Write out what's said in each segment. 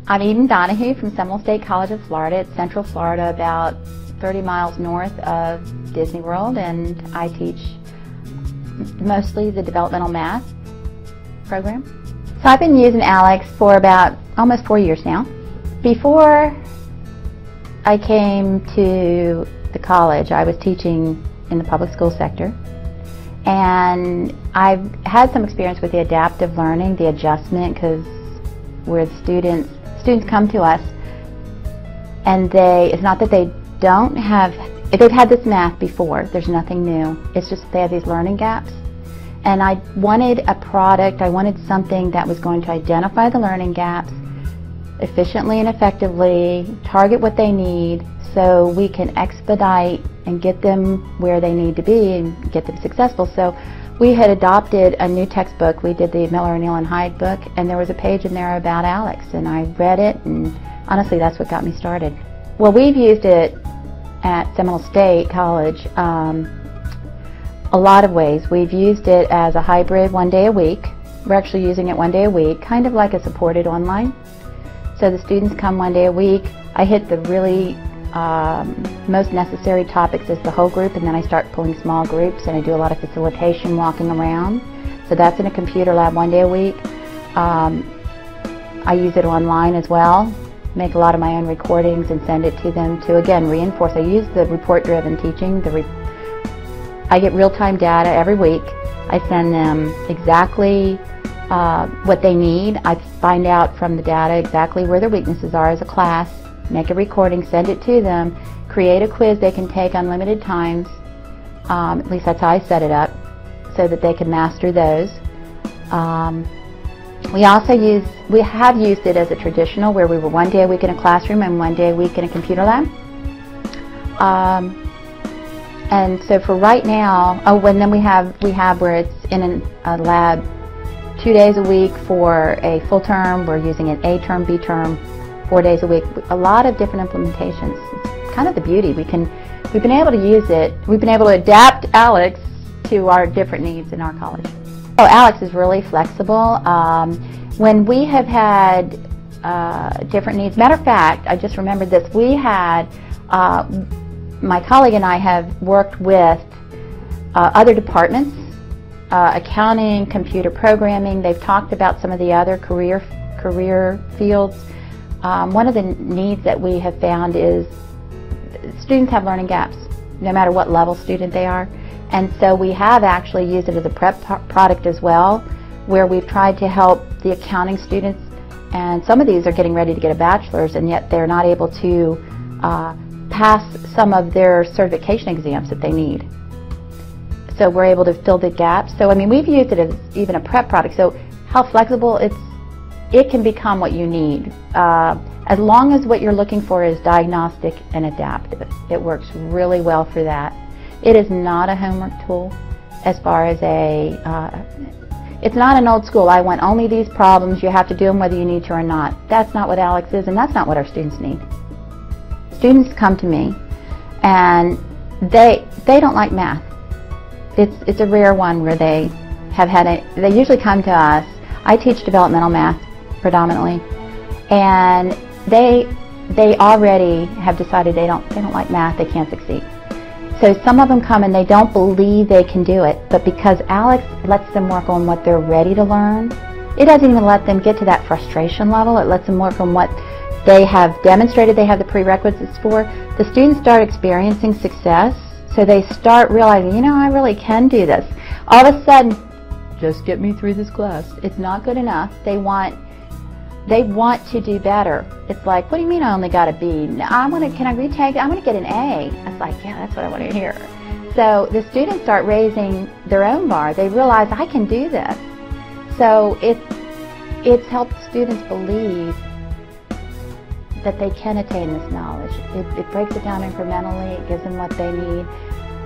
I'm Eden Donahou from Seminole State College of Florida. It's Central Florida, about 30 miles north of Disney World, and I teach mostly the developmental math program. So I've been using ALEKS for about almost 4 years now. Before I came to the college, I was teaching in the public school sector, and I've had some experience with the adaptive learning, the adjustment, because where the students come to us and it's not that they don't have, if they've had this math before, there's nothing new. It's just they have these learning gaps. And I wanted a product, I wanted something that was going to identify the learning gaps efficiently and effectively, target what they need so we can expedite and get them where they need to be and get them successful. So we had adopted a new textbook. We did the Miller, O'Neill, and Hyde book, and there was a page in there about ALEKS, and I read it, and honestly that's what got me started. Well, we've used it at Seminole State College a lot of ways. We've used it as a hybrid 1 day a week. We're actually using it 1 day a week, kind of like a supported online. So the students come 1 day a week. I hit the really most necessary topics as the whole group, and then I start pulling small groups, and I do a lot of facilitation, walking around. So that's in a computer lab 1 day a week. I use it online as well, make a lot of my own recordings and send it to them to, again, reinforce. I use the report-driven teaching. I get real-time data every week. I send them exactly what they need. I find out from the data exactly where their weaknesses are as a class, make a recording, send it to them, create a quiz they can take unlimited times. At least that's how I set it up, so that they can master those. We have used it as a traditional, where we were 1 day a week in a classroom and 1 day a week in a computer lab. And so for right now, and then we have where it's in a lab 2 days a week for a full term. We're using an A term, B term, 4 days a week. A lot of different implementations. It's kind of the beauty. We've been able to use it. We've been able to adapt ALEKS to our different needs in our college. So ALEKS is really flexible. When we have had different needs, matter of fact, I just remembered this. We had, my colleague and I have worked with other departments, accounting, computer programming. They've talked about some of the other career fields. One of the needs that we have found is students have learning gaps, no matter what level student they are. And so we have actually used it as a prep product as well, where we've tried to help the accounting students, and some of these are getting ready to get a bachelor's, and yet they're not able to pass some of their certification exams that they need. So we're able to fill the gaps. So I mean, we've used it as even a prep product. So how flexible it can become what you need. As long as what you're looking for is diagnostic and adaptive. It works really well for that. It is not a homework tool as far as it's not an old school, I want only these problems, you have to do them whether you need to or not. That's not what ALEKS is, and that's not what our students need. Students come to me and they don't like math. It's a rare one where they usually come to us. I teach developmental math predominantly, and they already have decided they don't like math, they can't succeed. So some of them come and they don't believe they can do it, but because ALEKS lets them work on what they're ready to learn, it doesn't even let them get to that frustration level. It lets them work on what they have demonstrated they have the prerequisites for. The students start experiencing success, so they start realizing, you know, I really can do this. All of a sudden, just get me through this class. It's not good enough. They want to do better. It's like, what do you mean I only got a B? Can I retake it? I want to get an A. It's like, yeah, that's what I want to hear. So the students start raising their own bar. They realize, I can do this. So it's helped students believe that they can attain this knowledge. It breaks it down incrementally. It gives them what they need.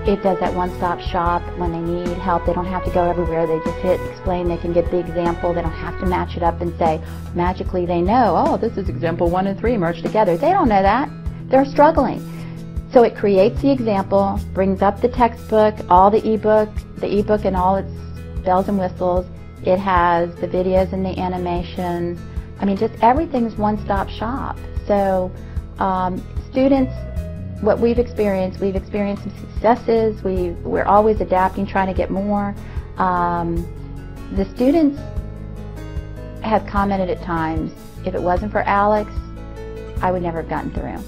It does that one-stop shop when they need help. They don't have to go everywhere. They just hit explain. They can get the example. They don't have to match it up and say, magically they know, oh, this is example 1 and 3 merged together. They don't know that. They're struggling. So it creates the example, brings up the textbook, all the ebook and all its bells and whistles. It has the videos and the animations. I mean, just everything's one-stop shop. So students, what we've experienced some successes. We're always adapting, trying to get more. The students have commented at times, if it wasn't for ALEKS, I would never have gotten through.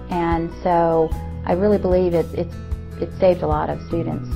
And so I really believe it saved a lot of students.